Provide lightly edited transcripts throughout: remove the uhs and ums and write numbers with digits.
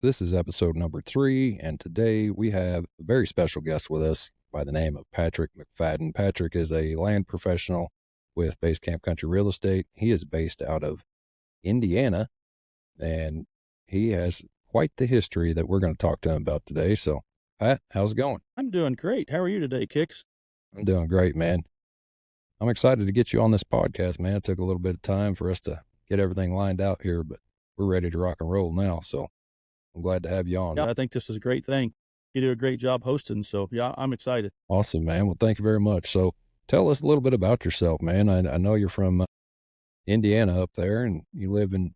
This is episode number 3, and today we have a very special guest with us by the name of Patrick McFadden. Patrick is a land professional with Base Camp Country Real Estate. He is based out of Indiana, and he has quite the history that we're going to talk to him about today. So, Pat, how's it going? I'm doing great. How are you today, Kix? I'm doing great, man. I'm excited to get you on this podcast, man. It took a little bit of time for us to get everything lined out here, but we're ready to rock and roll now. So I'm glad to have you on. Yeah, I think this is a great thing. You do a great job hosting, so yeah, I'm excited. Awesome, man. Well, thank you very much. So tell us a little bit about yourself, man. I know you're from Indiana up there, and you live in,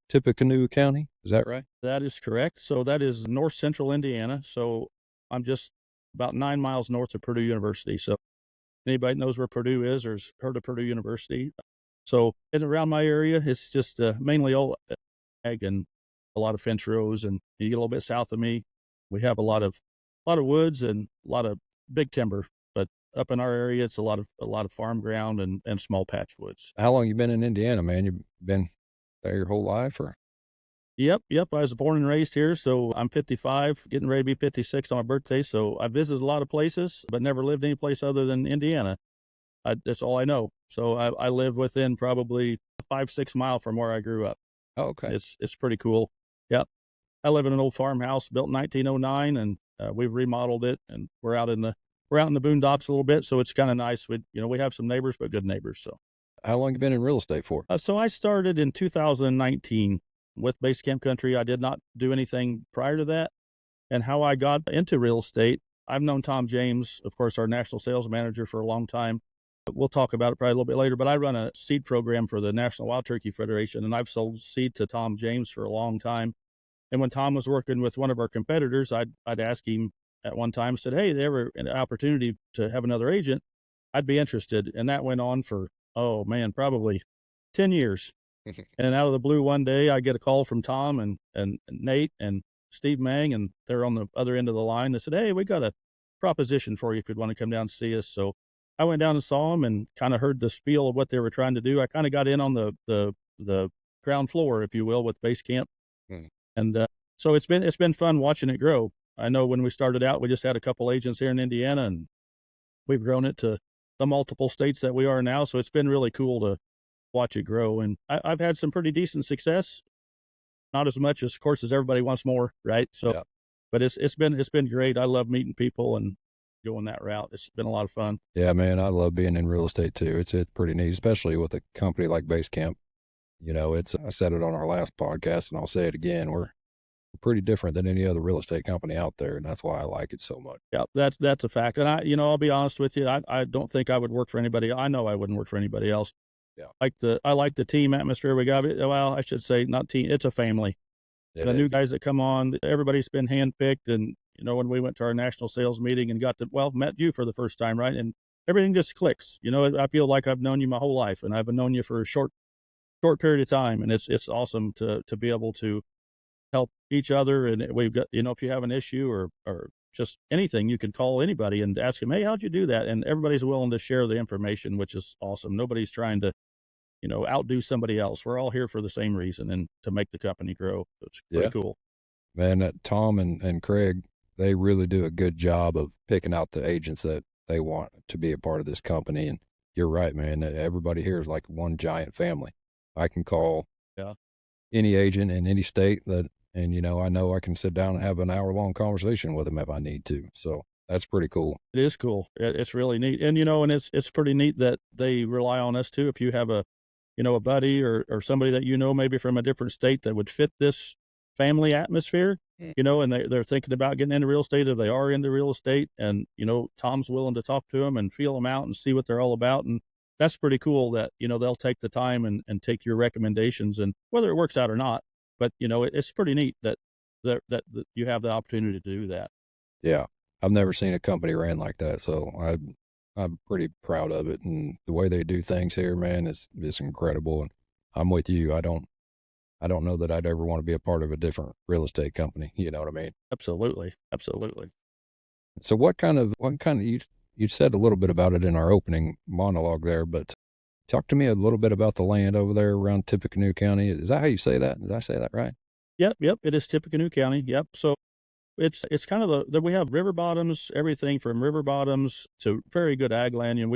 Tippecanoe County? Is that right? That is correct. So that is north central Indiana. So I'm just about 9 miles north of Purdue University. So anybody knows where Purdue is or has heard of Purdue University. So in around my area, it's just mainly all ag and a lot of fence rows. And you get a little bit south of me, we have a lot of woods and a lot of big timber. But up in our area, it's a lot of farm ground and small patch woods. How long you been in Indiana, man? You've been there your whole life, or? Yep. I was born and raised here, so I'm 55, getting ready to be 56 on my birthday. So I visited a lot of places, but never lived any place other than Indiana. That's all I know. So I live within probably 5-6 miles from where I grew up. Oh, okay. It's pretty cool. Yep. I live in an old farmhouse built in 1909, and we've remodeled it, and we're out in the boondocks a little bit, so it's kind of nice. We have some neighbors, but good neighbors. So. How long you been in real estate for? So I started in 2019 with Base Camp Country. I did not do anything prior to that. And how I got into real estate, I've known Tom James, of course, our national sales manager, for a long time. We'll talk about it probably a little bit later, but I run a seed program for the National Wild Turkey Federation, and I've sold seed to Tom James for a long time. And when Tom was working with one of our competitors, I'd ask him at one time, said, hey, they ever an opportunity to have another agent, I'd be interested. And that went on for, probably 10 years. And out of the blue one day, I get a call from Tom and Nate and Steve Mang, and they're on the other end of the line. They said, hey, we got a proposition for you if you'd want to come down and see us. So I went down and saw them and kind of heard the spiel of what they were trying to do. I kind of got in on the ground floor, if you will, with Base Camp. And so it's been fun watching it grow. I know when we started out, we just had a couple agents here in Indiana, and we've grown it to the multiple states that we are now. So it's been really cool to watch it grow. And I've had some pretty decent success. Not as much as, of course, as everybody wants more, right? So, yeah. But it's been great. I love meeting people and going that route. It's been a lot of fun. Yeah, man, I love being in real estate too. It's pretty neat, especially with a company like Base Camp. I said it on our last podcast, and I'll say it again. We're pretty different than any other real estate company out there, and that's why I like it so much. Yeah, that's a fact. And I'll be honest with you. I don't think I would work for anybody. I know I wouldn't work for anybody else. Yeah. I like the team atmosphere we got. Well, I should say not team. It's a family. The new guys that come on, everybody's been handpicked. And, when we went to our national sales meeting and met you for the first time, right? And everything just clicks. I feel like I've known you my whole life, and I've known you for a short period of time. And it's awesome to be able to help each other. And we've got, if you have an issue or just anything, you can call anybody and ask them, hey, how'd you do that? And everybody's willing to share the information, which is awesome. Nobody's trying to, outdo somebody else. We're all here for the same reason, and to make the company grow. It's pretty cool. Man, Tom and Craig, they really do a good job of picking out the agents that they want to be a part of this company. And you're right, man. Everybody here is like one giant family. I can call any agent in any state and I know I can sit down and have an hour-long conversation with them if I need to. So that's pretty cool. It is cool. It's really neat. And, and it's pretty neat that they rely on us too. If you have a buddy or somebody that maybe from a different state that would fit this family atmosphere, and they're thinking about getting into real estate, if they are into real estate, and, Tom's willing to talk to them and feel them out and see what they're all about. And that's pretty cool that, they'll take the time and take your recommendations, and whether it works out or not. But, it's pretty neat that you have the opportunity to do that. Yeah. I've never seen a company ran like that. So I'm pretty proud of it. And the way they do things here, man, is incredible. And I'm with you. I don't know that I'd ever want to be a part of a different real estate company. You know what I mean? Absolutely. So what kind of, you said a little bit about it in our opening monologue there, but talk to me a little bit about the land over there around Tippecanoe County. Is that how you say that? Did I say that right? Yep. It is Tippecanoe County. Yep. So it's kind of we have river bottoms, everything from river bottoms to very good ag land.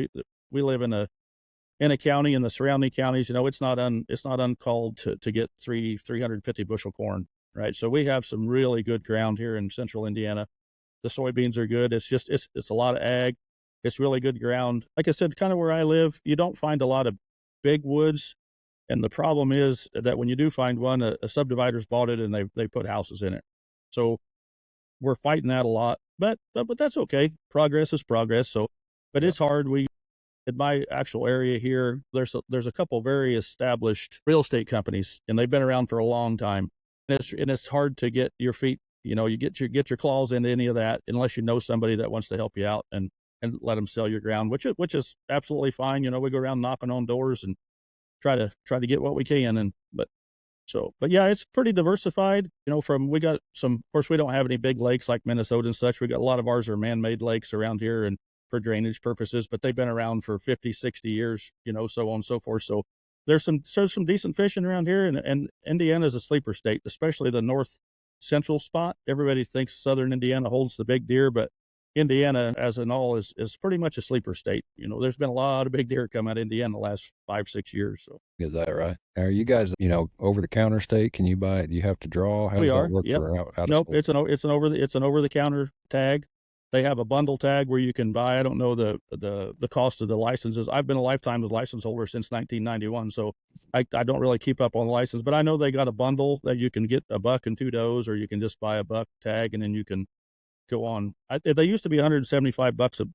We live in a county in the surrounding counties. It's not uncalled to get 350 bushel corn, right? So we have some really good ground here in central Indiana. The soybeans are good. It's a lot of ag. It's really good ground. Like I said, kind of where I live, you don't find a lot of big woods. And the problem is that when you do find one, a subdivider's bought it and they put houses in it. So we're fighting that a lot, but that's okay. Progress is progress. So, but it's hard. In my actual area here, there's a couple very established real estate companies, and they've been around for a long time. And it's hard to get your feet, you get your claws into any of that unless you know somebody that wants to help you out and let them sell your ground, which is absolutely fine. We go around knocking on doors and try to get what we can. But yeah, it's pretty diversified. We got some, of course, we don't have any big lakes like Minnesota and such. We got a lot of ours are man-made lakes around here and for drainage purposes, but they've been around for 50, 60 years, so on and so forth. So there's some decent fishing around here, and Indiana is a sleeper state, especially the north central spot. Everybody thinks southern Indiana holds the big deer, but Indiana as an all is pretty much a sleeper state. There's been a lot of big deer come out of Indiana the last 5-6 years. So Is that right? Are you guys, over the counter state? Can you buy it? Do you have to draw? How we does are. that work Yep. for out Nope. of state? It's an over the counter tag. They have a bundle tag where you can buy. I don't know the cost of the licenses. I've been a lifetime license holder since 1991, so I don't really keep up on the license. But I know they got a bundle that you can get a buck and 2 does, or you can just buy a buck tag and then you can go on. They used to be $175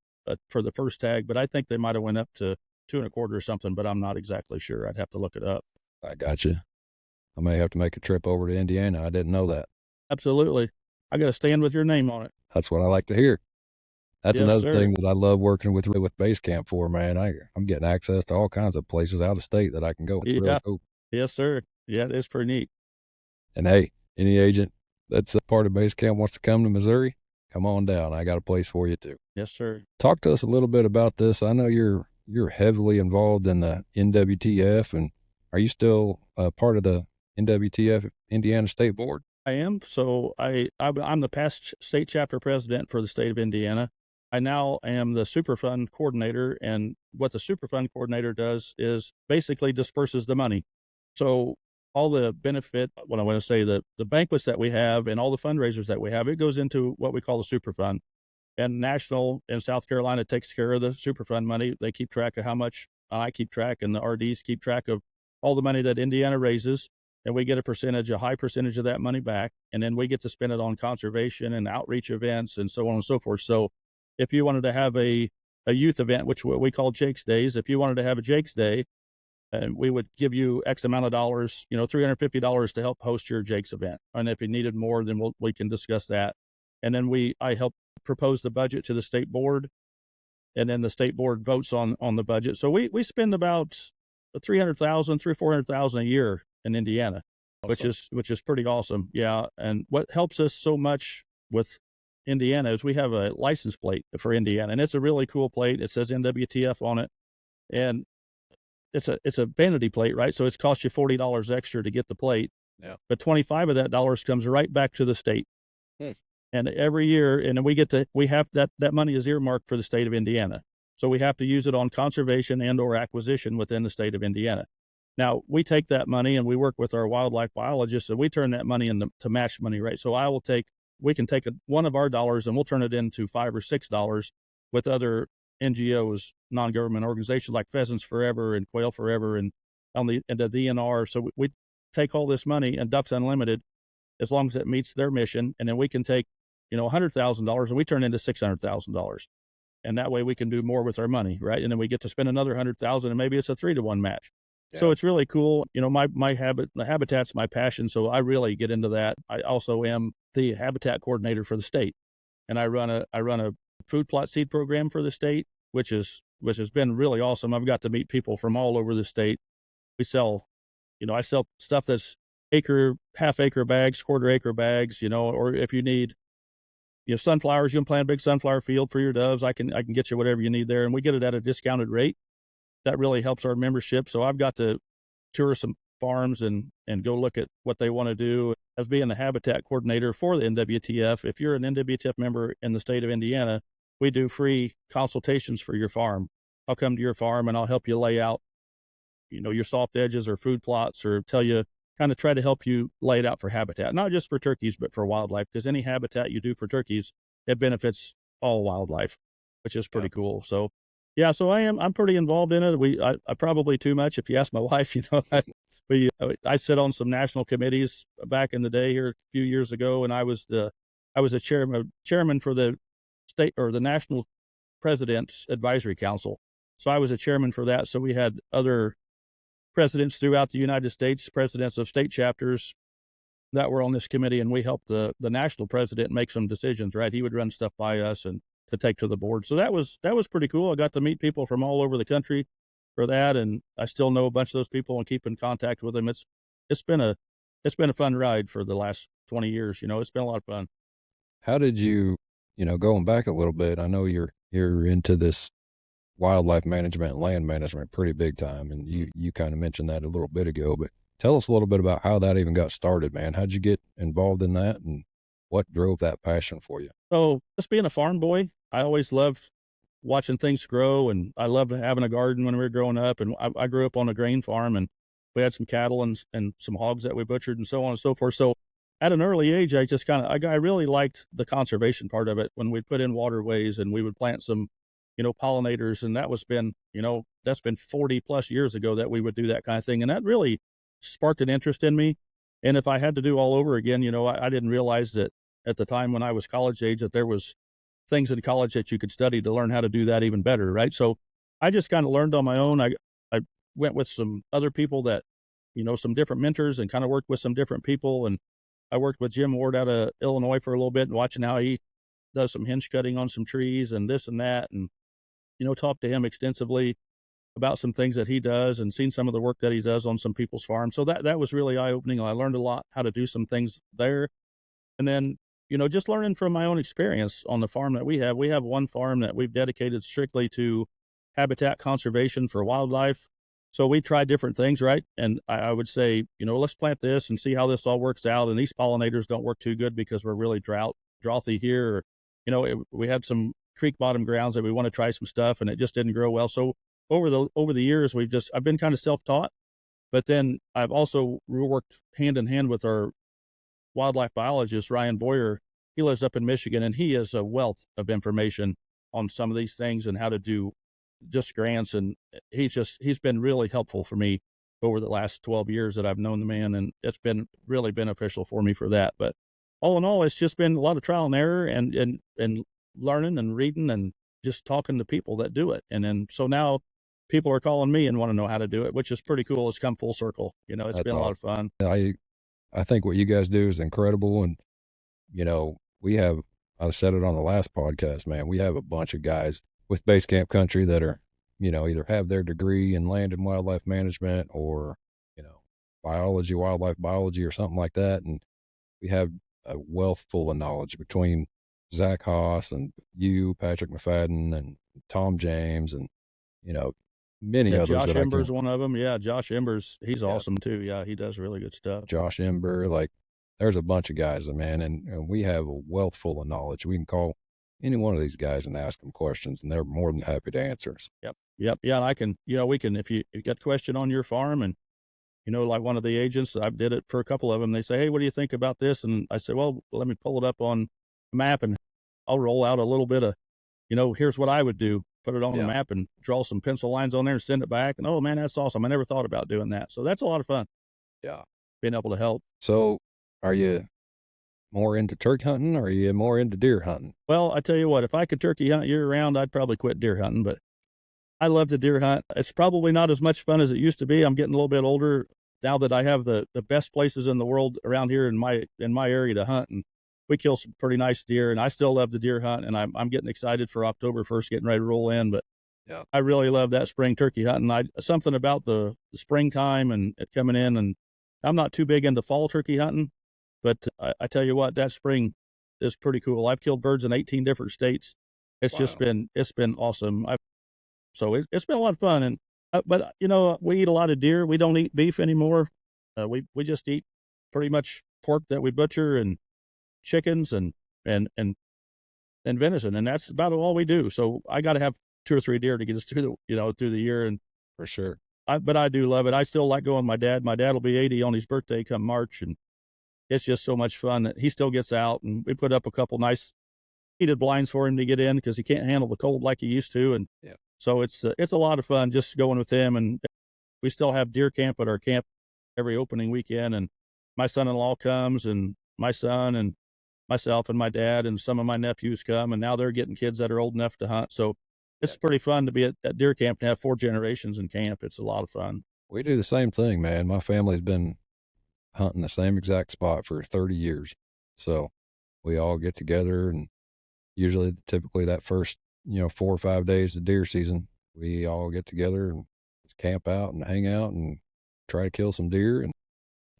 for the first tag, but I think they might have went up to 2.25 or something. But I'm not exactly sure. I'd have to look it up. I got you. I may have to make a trip over to Indiana. I didn't know that. Absolutely. I got to stand with your name on it. That's what I like to hear. That's Yes, another sir. thing that I love working with Base Camp for, man. I'm getting access to all kinds of places out of state that I can go. It's really cool. Yes, sir. Yeah, it is pretty neat. And hey, any agent that's a part of Base Camp wants to come to Missouri, come on down. I got a place for you too. Yes, sir. Talk to us a little bit about this. I know you're heavily involved in the NWTF, and are you still part of the NWTF Indiana State Board? I am. So I'm the past state chapter president for the state of Indiana. I now am the Superfund coordinator, and what the Superfund coordinator does is basically disperses the money. So all the benefit, what I want to say, the banquets that we have and all the fundraisers that we have, it goes into what we call the Superfund. And National in South Carolina takes care of the Superfund money. They keep track of how much I keep track, and the RDs keep track of all the money that Indiana raises. And we get a high percentage of that money back. And then we get to spend it on conservation and outreach events and so on and so forth. So if you wanted to have a youth event, which what we call Jake's Days, if you wanted to have a Jake's Day, and we would give you X amount of dollars, $350 to help host your Jake's event. And if you needed more, then we can discuss that. And then I help propose the budget to the state board, and then the state board votes on the budget. So we spend about $400,000 a year in Indiana, awesome. which is pretty awesome. Yeah. And what helps us so much with Indiana is we have a license plate for Indiana, and it's a really cool plate. It says NWTF on it, and it's a vanity plate, right? So it's cost you $40 extra to get the plate. Yeah. But 25 of that dollars comes right back to the state. Yes. And every year, and we have that money is earmarked for the state of Indiana. So we have to use it on conservation and or acquisition within the state of Indiana. Now, we take that money and we work with our wildlife biologists, and we turn that money into match money, right? So we can take one of our dollars and we'll turn it into $5 or $6 with other NGOs, non-government organizations like Pheasants Forever and Quail Forever and the DNR. So we take all this money, and Ducks Unlimited, as long as it meets their mission, and then we can take, $100,000 and we turn into $600,000. And that way we can do more with our money, right? And then we get to spend another $100,000, and maybe it's a 3-to-1 match. Yeah. So it's really cool. The habitat's my passion, so I really get into that. I also am the habitat coordinator for the state, and I run a food plot seed program for the state, which has been really awesome. I've got to meet people from all over the state. I sell stuff that's half-acre bags, quarter-acre bags, or if you need, sunflowers, you can plant a big sunflower field for your doves. I can get you whatever you need there, and we get it at a discounted rate. That really helps our membership. So I've got to tour some farms and go look at what they want to do. As being the habitat coordinator for the NWTF, if you're an NWTF member in the state of Indiana, we do free consultations for your farm. I'll come to your farm and I'll help you lay out, your soft edges or food plots, or kind of try to help you lay it out for habitat, not just for turkeys, but for wildlife, because any habitat you do for turkeys, it benefits all wildlife, which is pretty cool. So, yeah, so I'm pretty involved in it. I probably too much. If you ask my wife, I sit on some national committees back in the day here a few years ago, and I was a chairman for the state or the National President's Advisory Council. So I was a chairman for that. So we had other presidents throughout the United States, presidents of state chapters that were on this committee, and we helped the national president make some decisions, right? He would run stuff by us and to take to the board. So that was pretty cool. I got to meet people from all over the country for that, and I still know a bunch of those people and keep in contact with them. It's been a fun ride for the last 20 years. It's been a lot of fun. How did you, going back a little bit, I know you're into this wildlife management and land management pretty big time, and you kind of mentioned that a little bit ago, but tell us a little bit about how that even got started, man. How'd you get involved in that, and what drove that passion for you? So just being a farm boy, I always loved watching things grow, and I loved having a garden when we were growing up, and I grew up on a grain farm, and we had some cattle and some hogs that we butchered and so on and so forth. So at an early age, I really liked the conservation part of it when we'd put in waterways and we would plant some pollinators, and that's been 40 plus years ago that we would do that kind of thing. And that really sparked an interest in me. And if I had to do all over again, I didn't realize that at the time when I was college age that there was things in college that you could study to learn how to do that even better. Right. So I just kind of learned on my own. I went with some other people that, some different mentors, and kind of worked with some different people. And I worked with Jim Ward out of Illinois for a little bit, and watching how he does some hinge cutting on some trees and this and that. And talked to him extensively about some things that he does, and seen some of the work that he does on some people's farms. So that was really eye-opening. I learned a lot how to do some things there. And then, just learning from my own experience on the farm that we have. We have one farm that we've dedicated strictly to habitat conservation for wildlife. So we try different things, right? And I would say, let's plant this and see how this all works out. And these pollinators don't work too good because we're really droughty here. We had some creek bottom grounds that we want to try some stuff, and it just didn't grow well. So over the years, I've been kind of self-taught, but then I've also worked hand in hand with our wildlife biologist, Ryan Boyer. He lives up in Michigan, and he has a wealth of information on some of these things and how to do just grants. And he's been really helpful for me over the last 12 years that I've known the man, and it's been really beneficial for me for that. But all in all, it's just been a lot of trial and error and learning and reading and just talking to people that do it. And then so now people are calling me and want to know how to do it, which is pretty cool. It's come full circle. It's That's been a lot of fun. I think what you guys do is incredible. And I said it on the last podcast, man, we have a bunch of guys with base camp country that are either have their degree in land and wildlife management or wildlife biology or something like that. And we have a wealth full of knowledge between Zach Haas and you, Patrick McFadden, and Tom James, and many others. Josh Ember's one of them. Yeah, Josh Ember's, he's awesome too. Yeah, he does really good stuff. Josh Ember, there's a bunch of guys, man, and we have a wealth full of knowledge. We can call any one of these guys and ask them questions, and they're more than happy to answer us. Yep. Yeah, and I can, we can, if you got a question on your farm, and like one of the agents, I did it for a couple of them. They say, hey, what do you think about this? And I said, well, let me pull it up on a map, and I'll roll out a little bit of, here's what I would do. Put it on a map and draw some pencil lines on there and send it back. And, oh, man, that's awesome. I never thought about doing that. So that's a lot of fun. Yeah. Being able to help. So are you more into turkey hunting, or are you more into deer hunting? Well, I tell you what, if I could turkey hunt year round, I'd probably quit deer hunting, but I love to deer hunt. It's probably not as much fun as it used to be. I'm getting a little bit older now that I have the best places in the world around here in my area to hunt, and we kill some pretty nice deer, and I still love the deer hunt, and I'm getting excited for October 1st, getting ready to roll in. But yeah, I really love that spring turkey hunting. Something about the springtime and it coming in, and I'm not too big into fall turkey hunting, but I tell you what, that spring is pretty cool. I've killed birds in 18 different states. It's just been awesome. So it's been a lot of fun. And but we eat a lot of deer. We don't eat beef anymore. We just eat pretty much pork that we butcher and chickens and venison, and that's about all we do. So I got to have 2 or 3 deer to get us through the year. And For sure. but I do love it. I still like going with my dad. My dad will be 80 on his birthday come March, and it's just so much fun that he still gets out, and we put up a couple nice heated blinds for him to get in because he can't handle the cold like he used to. And Yeah. so it's a lot of fun just going with him. And we still have deer camp at our camp every opening weekend. And my son-in-law comes, and my son and myself and my dad and some of my nephews come, and now they're getting kids that are old enough to hunt. So it's pretty fun to be at deer camp and have 4 generations in camp. It's a lot of fun. We do the same thing, man. My family's been hunting the same exact spot for 30 years. So we all get together, and usually typically that first, 4 or 5 days of deer season, we all get together and just camp out and hang out and try to kill some deer. And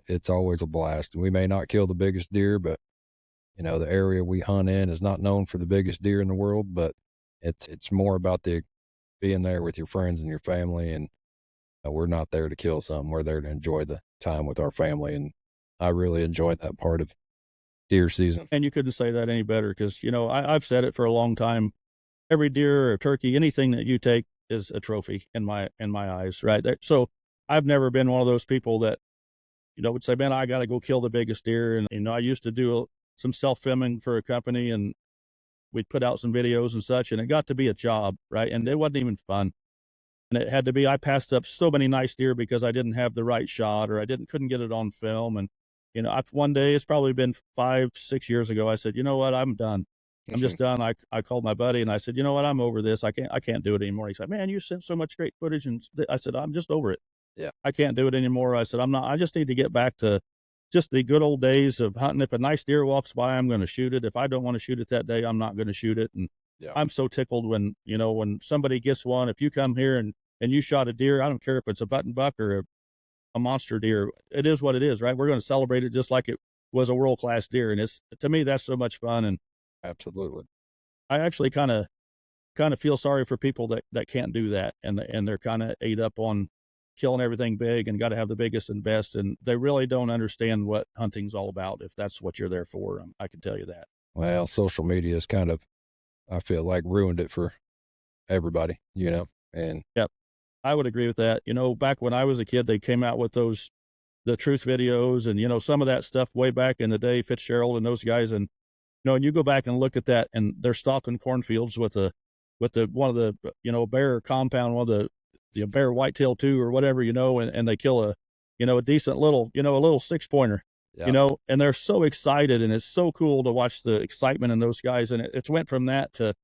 it's always a blast. We may not kill the biggest deer, but the area we hunt in is not known for the biggest deer in the world, but it's more about the being there with your friends and your family. And we're not there to kill something. We're there to enjoy the time with our family. And I really enjoyed that part of deer season. And you couldn't say that any better because, I've said it for a long time. Every deer or turkey, anything that you take is a trophy in my eyes, right? So I've never been one of those people that, would say, man, I got to go kill the biggest deer. And, I used to do some self-filming for a company, and we'd put out some videos and such, and it got to be a job, right? And it wasn't even fun. And it had to be, I passed up so many nice deer because I didn't have the right shot, or I couldn't get it on film. And, one day, it's probably been 5-6 years ago, I said, you know what, I'm done. I'm just done. I called my buddy and I said, you know what, I'm over this. I can't do it anymore. He said, man, you sent so much great footage. And I said, I'm just over it. Yeah. I can't do it anymore. I said, I just need to get back to just the good old days of hunting. If a nice deer walks by, I'm going to shoot it. If I don't want to shoot it that day, I'm not going to shoot it. And Yeah. I'm so tickled when somebody gets one. If you come here and you shot a deer, I don't care if it's a button buck or a monster deer. It is what it is, right? We're going to celebrate it just like it was a world-class deer. And to me, that's so much fun. And Absolutely. I actually kind of feel sorry for people that can't do that. And they're kind of ate up on killing everything big and got to have the biggest and best. And they really don't understand what hunting's all about. If that's what you're there for, I can tell you that. Well, social media is kind of, I feel like, ruined it for everybody, and Yep. I would agree with that. Back when I was a kid, they came out with the truth videos and, some of that stuff way back in the day, Fitzgerald and those guys. And, and you go back and look at that, and they're stalking cornfields with one of the, bear compound, one of the bear whitetail 2 or whatever, and they kill a decent little, a little 6-pointer, Yeah. And they're so excited, and it's so cool to watch the excitement in those guys. And it went from that to,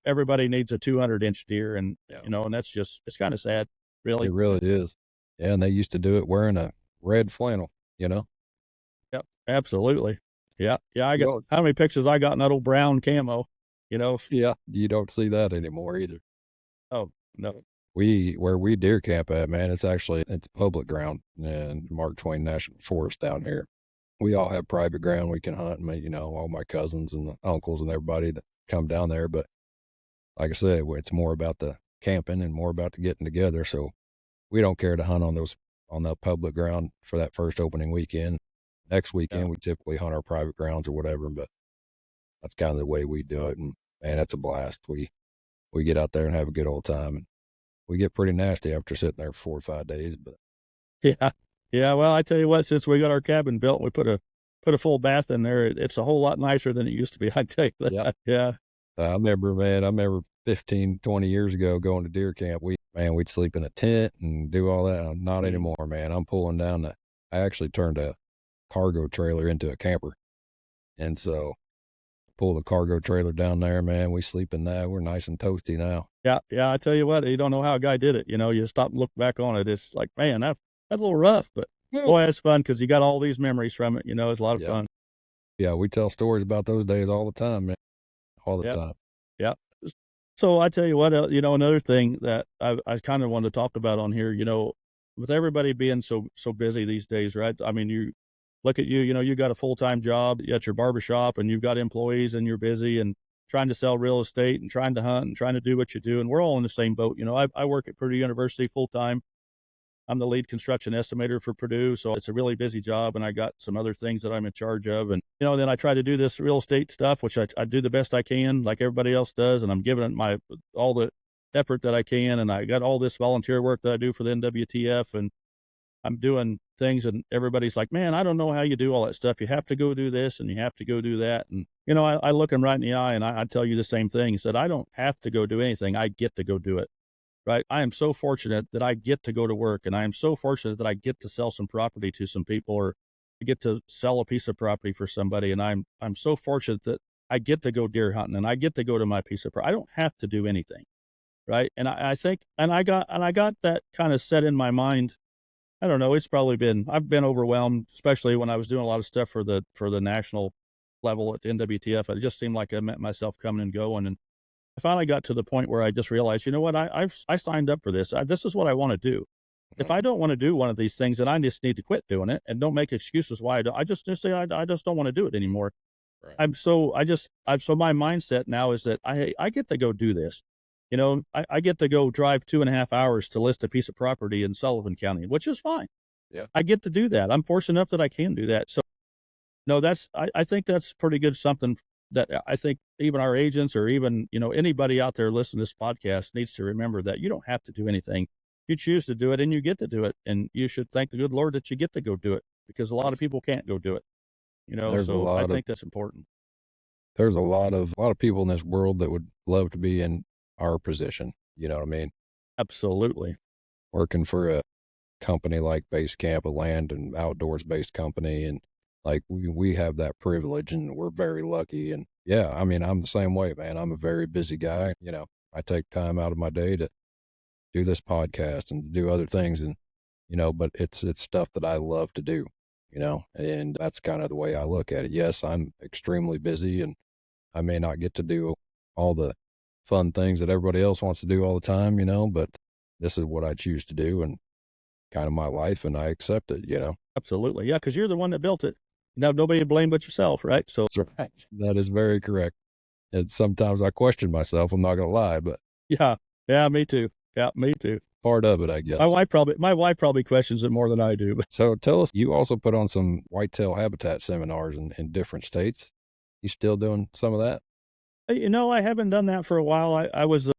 everybody needs a 200-inch deer, and, Yeah. and that's just, it's kind of sad, really. It really is. Yeah, and they used to do it wearing a red flannel, Yep, absolutely. Yeah. I You got don't- how many pictures I got in that old brown camo, Yeah, you don't see that anymore either. Oh, no. Where we deer camp at, man, it's public ground in Mark Twain National Forest down here. We all have private ground we can hunt, and all my cousins and uncles and everybody that come down there. But like I said, it's more about the camping and more about the getting together. So we don't care to hunt on the public ground for that first opening weekend. Next weekend, Yeah. we typically hunt our private grounds or whatever, but that's kind of the way we do it. And man, it's a blast. We get out there and have a good old time. And we get pretty nasty after sitting there for 4 or 5 days, but Yeah. Yeah. Well, I tell you what, since we got our cabin built, we put a full bath in there. It's a whole lot nicer than it used to be. I tell you that. Yeah. Yeah. I remember 15, 20 years ago going to deer camp. We'd sleep in a tent and do all that. Not anymore, man. I'm pulling down I actually turned a cargo trailer into a camper. And so pull the cargo trailer down there, man. We sleep in that. We're nice and toasty now. Yeah. Yeah. I tell you what, you don't know how a guy did it. You stop and look back on it. It's like, man, that's a little rough, but boy, it's fun because you got all these memories from it. It's a lot of Yeah. fun. Yeah, we tell stories about those days all the time, man. All the Yep. time. Yeah. So I tell you what, another thing that I kind of wanted to talk about on here, with everybody being so busy these days, right? I mean, you look at you got a full-time job at your barbershop, and you've got employees, and you're busy and trying to sell real estate and trying to hunt and trying to do what you do. And we're all in the same boat. I work at Purdue University full-time. I'm the lead construction estimator for Purdue, so it's a really busy job, and I got some other things that I'm in charge of. And, then I try to do this real estate stuff, which I do the best I can, like everybody else does, and I'm giving it all the effort that I can, and I got all this volunteer work that I do for the NWTF, and I'm doing things, and everybody's like, man, I don't know how you do all that stuff. You have to go do this, and you have to go do that. And, I look them right in the eye, and I tell you the same thing. He said, I don't have to go do anything. I get to go do it. Right. I am so fortunate that I get to go to work, and I am so fortunate that I get to sell some property to some people, or I get to sell a piece of property for somebody. And I'm so fortunate that I get to go deer hunting, and I get to go to my piece of property. I don't have to do anything. Right. And I think, and I got that kind of set in my mind. I don't know. I've been overwhelmed, especially when I was doing a lot of stuff for the national level at NWTF. It just seemed like I met myself coming and going. And I finally got to the point where I just realized, you know what, I signed up for this. This is what I want to do. If I don't want to do one of these things, then I just need to quit doing it, and don't make excuses why I don't. I just say I just don't want to do it anymore. Right. So my mindset now is that I get to go do this. I get to go drive 2.5 hours to list a piece of property in Sullivan County, which is fine. Yeah. I get to do that. I'm fortunate enough that I can do that. So no, I think that's pretty good, something that I think even our agents, or even, anybody out there listening to this podcast, needs to remember, that you don't have to do anything. You choose to do it, and you get to do it. And you should thank the good Lord that you get to go do it, because a lot of people can't go do it. So I think that's important. There's a lot of people in this world that would love to be in our position. You know what I mean? Absolutely. Working for a company like Base Camp, a land and outdoors based company, and like we have that privilege, and we're very lucky. And yeah, I mean, I'm the same way, man. I'm a very busy guy. I take time out of my day to do this podcast and do other things, and but it's stuff that I love to do, and that's kind of the way I look at it. Yes, I'm extremely busy, and I may not get to do all the fun things that everybody else wants to do all the time, but this is what I choose to do, and kind of my life, and I accept it, Absolutely. Yeah, because you're the one that built it. You have nobody to blame but yourself, right? So that's right. That is very correct. And sometimes I question myself, I'm not going to lie, but yeah, me too. Yeah, me too. Part of it, I guess. My wife probably questions it more than I do. But. So tell us, you also put on some whitetail habitat seminars in different states. You still doing some of that? I haven't done that for a while. I was,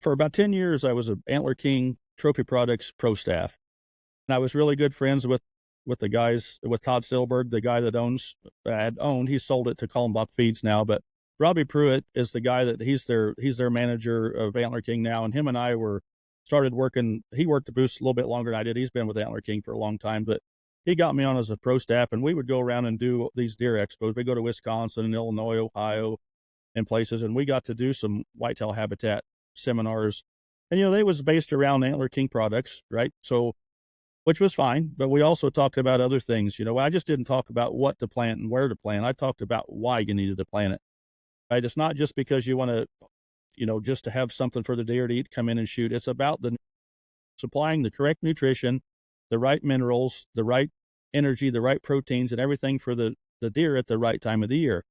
for about 10 years, I was a Antler King Trophy Products pro staff. And I was really good friends with the guys, with Todd Silberg, the guy that had owned. He sold it to Cullenbach Feeds now, but Robbie Pruitt is the guy that he's their manager of Antler King now. And him and I started working. He worked the booth a little bit longer than I did. He's been with Antler King for a long time, but he got me on as a pro staff, and we would go around and do these deer expos. We go to Wisconsin and Illinois, Ohio, and places, and we got to do some whitetail habitat seminars. And, they was based around Antler King products, right? So, which was fine, but we also talked about other things. I just didn't talk about what to plant and where to plant. I talked about why you needed to plant it, right? It's not just because you want to, just to have something for the deer to eat, come in and shoot. It's about supplying the correct nutrition, the right minerals, the right energy, the right proteins, and everything for the deer at the right time of the year.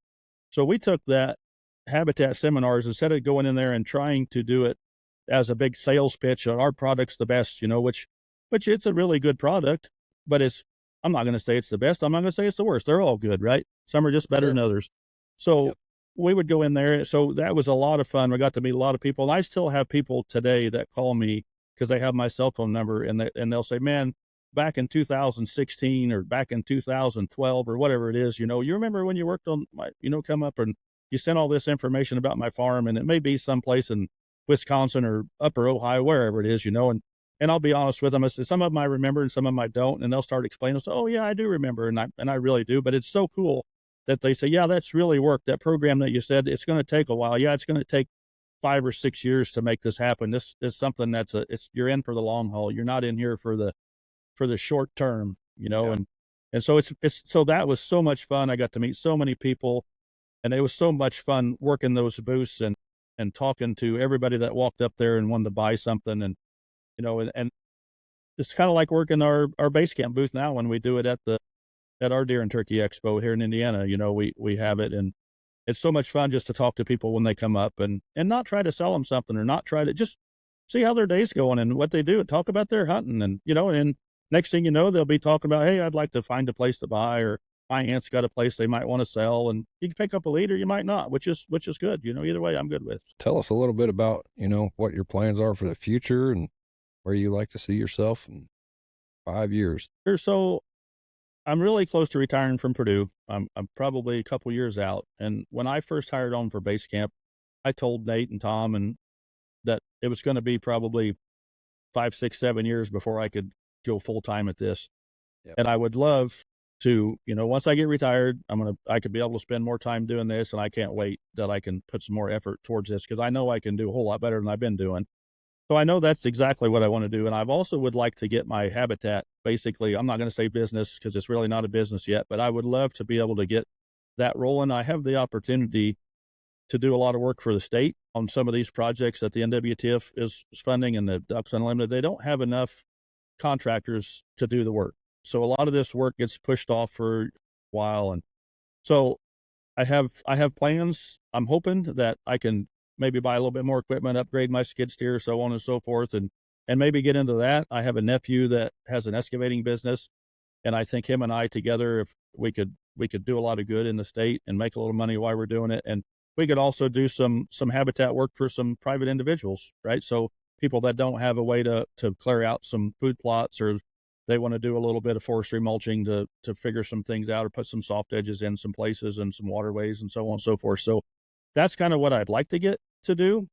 So we took that habitat seminars, instead of going in there and trying to do it as a big sales pitch, our product's the best, which it's a really good product, but I'm not going to say it's the best. I'm not going to say it's the worst. They're all good, right? Some are just better than others. So we would go in there. So that was a lot of fun. We got to meet a lot of people. And I still have people today that call me because they have my cell phone number, and they'll say, man, back in 2016 or back in 2012 or whatever it is, you remember when you worked on my, come up and you sent all this information about my farm, and it may be someplace in Wisconsin or upper Ohio, wherever it is, and I'll be honest with them. I said, some of them I remember and some of them I don't, and they'll start explaining. So, oh yeah, I do remember, and I really do. But it's so cool that they say, yeah, that's really worked. That program that you said, it's going to take a while. Yeah, it's going to take 5 or 6 years to make this happen. This is something you're in for the long haul. You're not in here for the short term, and so so that was so much fun. I got to meet so many people, and it was so much fun working those booths and talking to everybody that walked up there and wanted to buy something. And, and it's kind of like working our base camp booth now when we do it at our Deer and Turkey Expo here in Indiana. We have it, and it's so much fun just to talk to people when they come up and not try to sell them something, or not try to just see how their day's going and what they do, talk about their hunting, and and next thing you know, they'll be talking about, hey, I'd like to find a place to buy, or my aunt's got a place they might want to sell, and you can pick up a lead or you might not, which is good. Either way, I'm good with. Tell us a little bit about, what your plans are for the future and where you like to see yourself in 5 years. So I'm really close to retiring from Purdue. I'm probably a couple years out. And when I first hired on for base camp, I told Nate and Tom and that it was going to be probably 5, 6, 7 years before I could go full time at this. Yep. And I would love to, once I get retired, I could be able to spend more time doing this, and I can't wait that I can put some more effort towards this, because I know I can do a whole lot better than I've been doing. So I know that's exactly what I want to do. And I've also would like to get my habitat, basically, I'm not going to say business because it's really not a business yet, but I would love to be able to get that rolling. I have the opportunity to do a lot of work for the state on some of these projects that the NWTF is funding, and the Ducks Unlimited. They don't have enough contractors to do the work. So a lot of this work gets pushed off for a while. And so I have plans. I'm hoping that I can maybe buy a little bit more equipment, upgrade my skid steer, so on and so forth, and maybe get into that. I have a nephew that has an excavating business, and I think him and I together, if we could do a lot of good in the state and make a little money while we're doing it. And we could also do some habitat work for some private individuals, right? So people that don't have a way to clear out some food plots, or they want to do a little bit of forestry mulching to figure some things out, or put some soft edges in some places and some waterways and so on and so forth. So that's kind of what I'd like to get to do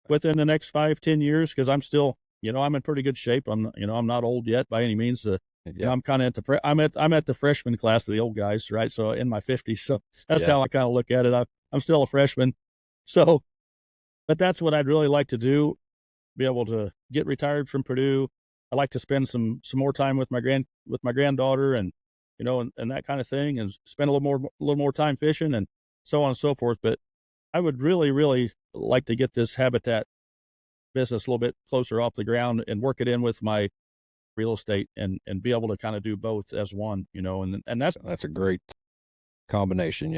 within the next 5, 10 years, because I'm still, I'm in pretty good shape. I'm not old yet by any means. I'm kind of I'm at the freshman class of the old guys, right? So in my 50s. So that's how I kind of look at it. I'm still a freshman. So, but that's what I'd really like to do, be able to get retired from Purdue. I like to spend some more time with my granddaughter, and and that kind of thing, and spend a little more time fishing and so on and so forth. But I would really, really like to get this habitat business a little bit closer off the ground and work it in with my real estate, and be able to kind of do both as one, and that's a great combination,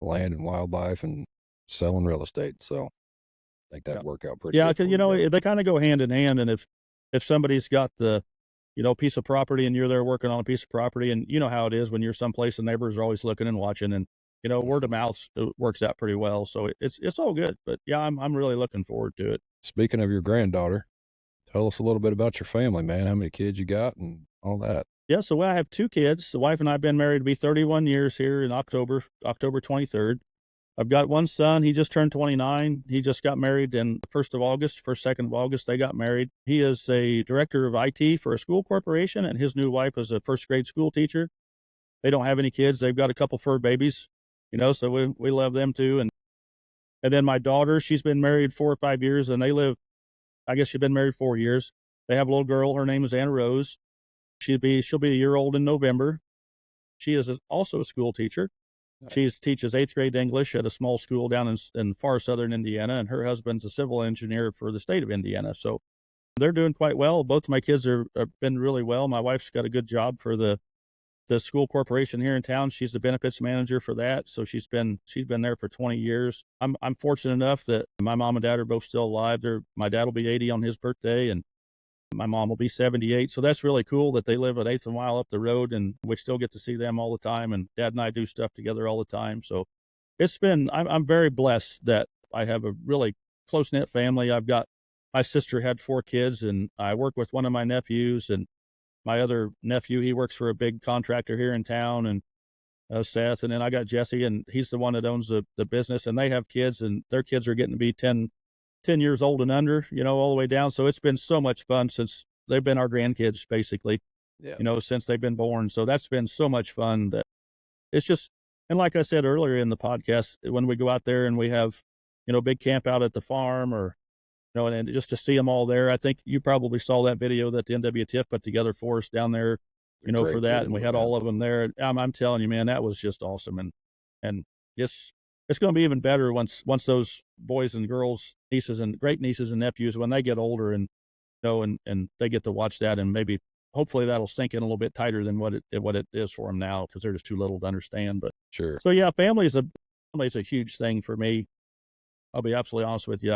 land and wildlife and selling real estate. So I think that work out pretty good. Because they kind of go hand in hand. And if somebody's got the piece of property, and you're there working on a piece of property, and you know how it is when you're someplace, the neighbors are always looking and watching, and word of mouth works out pretty well. So it's all good. But yeah, I'm really looking forward to it. Speaking of your granddaughter, tell us a little bit about your family, man. How many kids you got and all that? Yeah, so I have 2 kids. The wife and I have been married to be 31 years here in October 23rd. I've got one son. He just turned 29. He just got married in the 1st of August, 2nd of August, they got married. He is a director of IT for a school corporation, and his new wife is a 1st grade school teacher. They don't have any kids. They've got a couple fur babies, so we love them too. And then my daughter, she's been married 4 or 5 years, and she's been married 4 years. They have a little girl. Her name is Anna Rose. She'll be a year old in November. She is also a school teacher. She teaches 8th grade English at a small school down in far southern Indiana, and her husband's a civil engineer for the state of Indiana. So they're doing quite well. Both of my kids have been really well. My wife's got a good job for the school corporation here in town. She's the benefits manager for that. So she's been there for 20 years. I'm fortunate enough that my mom and dad are both still alive. My dad will be 80 on his birthday, and my mom will be 78. So that's really cool that they live an eighth of a mile up the road, and we still get to see them all the time. And Dad and I do stuff together all the time. So I'm very blessed that I have a really close knit family. My sister had 4 kids, and I work with one of my nephews, and my other nephew, he works for a big contractor here in town, and Seth. And then I got Jesse, and he's the one that owns the business, and they have kids, and their kids are getting to be 10 years old and under, all the way down. So it's been so much fun since they've been our grandkids, basically, since they've been born. So that's been so much fun that it's just, and like I said earlier in the podcast, when we go out there and we have, big camp out at the farm, or, and just to see them all there. I think you probably saw that video that the NWTF put together for us down there, for that. And we had all of them there. I'm telling you, man, that was just awesome. And it's going to be even better once those boys and girls, great nieces and nephews, when they get older, and and they get to watch that, and maybe hopefully that'll sink in a little bit tighter than what it is for them now, because they're just too little to understand. But sure. So yeah, family is a huge thing for me. I'll be absolutely honest with you.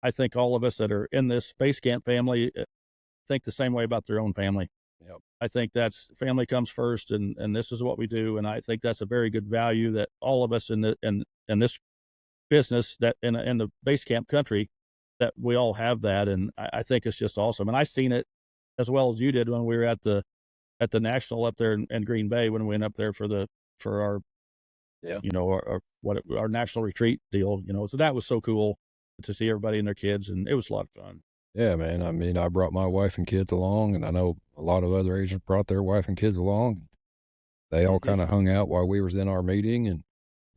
I think all of us that are in this base camp family think the same way about their own family. Yep. I think that's family comes first, and this is what we do. And I think that's a very good value that all of us in this business, that in the base camp country, that we all have that. And I think it's just awesome. And I seen it as well as you did when we were at the national up there in Green Bay, when we went up there for our our national retreat deal. So that was so cool to see everybody and their kids, and it was a lot of fun. Yeah, man. I mean, I brought my wife and kids along, and I know a lot of other agents brought their wife and kids along. They all kind of hung out while we was in our meeting, and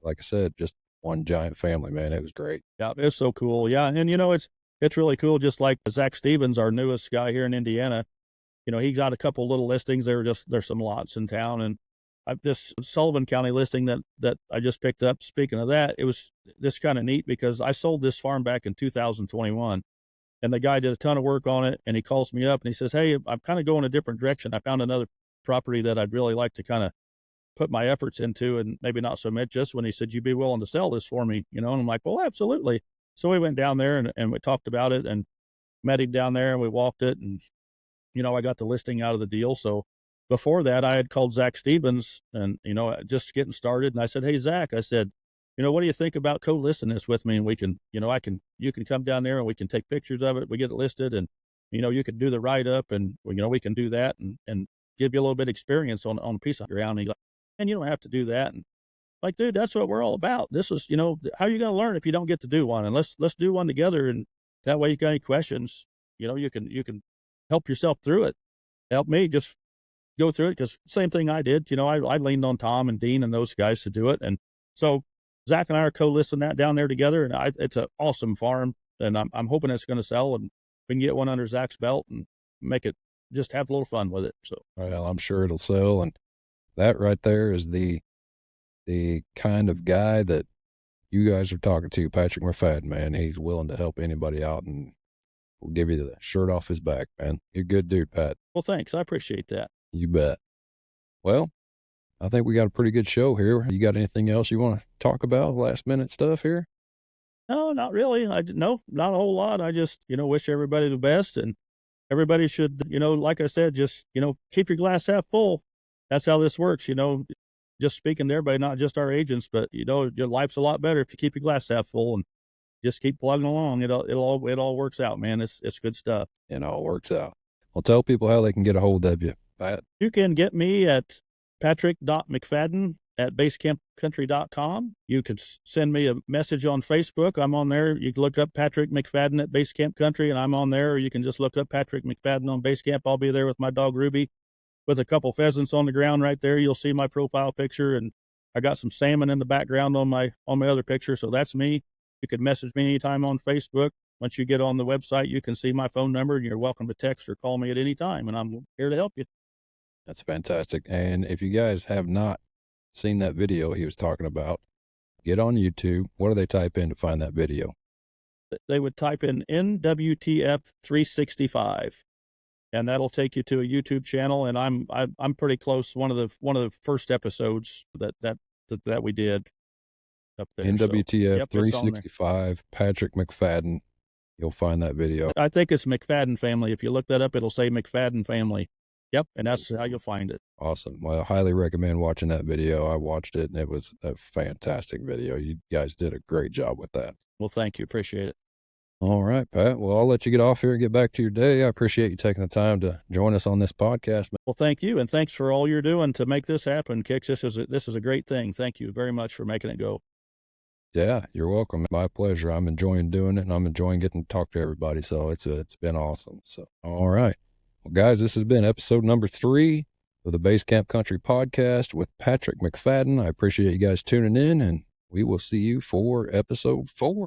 like I said, just one giant family, man. It was great. Yeah, it was so cool. Yeah, and it's really cool. Just like Zach Stevens, our newest guy here in Indiana, he got a couple little listings. There's some lots in town, and this Sullivan County listing that I just picked up. Speaking of that, it was just kind of neat because I sold this farm back in 2021. And the guy did a ton of work on it, and he calls me up and he says, "Hey, I'm kind of going a different direction. I found another property that I'd really like to kind of put my efforts into, and maybe not so much just when." He said, "You'd be willing to sell this for me?" And I'm like, "Well, absolutely." So we went down there and we talked about it and met him down there, and we walked it, and I got the listing out of the deal. So before that, I had called Zach Stevens and just getting started, and I said, "Hey, Zach," I said, "What do you think about co-listing this with me? And we can, you can come down there and we can take pictures of it. We get it listed, and, you can do the write-up, and, we can do that and give you a little bit of experience on a piece of ground." And he's like, "And you don't have to do that." And like, dude, that's what we're all about. This is, how are you going to learn if you don't get to do one? And let's do one together. And that way you got any questions, you can help yourself through it. Help me just go through it. Cause same thing I did, I leaned on Tom and Dean and those guys to do it. And so Zach and I are co-listing that down there together, and it's an awesome farm, and I'm hoping it's going to sell, and we can get one under Zach's belt and make it, just have a little fun with it. So, well, I'm sure it'll sell, and that right there is the kind of guy that you guys are talking to, Patrick McFadden, man. He's willing to help anybody out, and will give you the shirt off his back, man. You're a good dude, Pat. Well, thanks. I appreciate that. You bet. Well, I think we got a pretty good show here. You got anything else you want to talk about, last minute stuff here? No, not really. No, not a whole lot. I just, wish everybody the best, and everybody should, like I said, just, keep your glass half full. That's how this works. Just speaking to everybody, not just our agents, but, your life's a lot better if you keep your glass half full and just keep plugging along. It all works out, man. It's good stuff. It all works out. Well, tell people how they can get a hold of you, Pat. You can get me at patrick.mcfadden@basecampcountry.com. You could send me a message on Facebook. I'm on there. You can look up Patrick McFadden at Basecamp Country, and I'm on there. Or you can just look up Patrick McFadden on Basecamp. I'll be there with my dog Ruby, with a couple pheasants on the ground right there. You'll see my profile picture, and I got some salmon in the background on my other picture. So that's me. You can message me anytime on Facebook. Once you get on the website, you can see my phone number, and you're welcome to text or call me at any time, and I'm here to help you. That's fantastic. And if you guys have not seen that video he was talking about, get on YouTube. What do they type in to find that video? They would type in NWTF 365, and that'll take you to a YouTube channel. And I'm pretty close. One of the first episodes that we did up there. NWTF 365, Patrick McFadden. You'll find that video. I think it's McFadden Family. If you look that up, it'll say McFadden Family. Yep, and that's how you'll find it. Awesome. Well, I highly recommend watching that video. I watched it, and it was a fantastic video. You guys did a great job with that. Well, thank you. Appreciate it. All right, Pat. Well, I'll let you get off here and get back to your day. I appreciate you taking the time to join us on this podcast. Well, thank you, and thanks for all you're doing to make this happen, Kix. This is a great thing. Thank you very much for making it go. Yeah, you're welcome. My pleasure. I'm enjoying doing it, and I'm enjoying getting to talk to everybody. So it's been awesome. So, all right. Well, guys, this has been episode number 3 of the Basecamp Country Podcast with Patrick McFadden. I appreciate you guys tuning in, and we will see you for episode 4.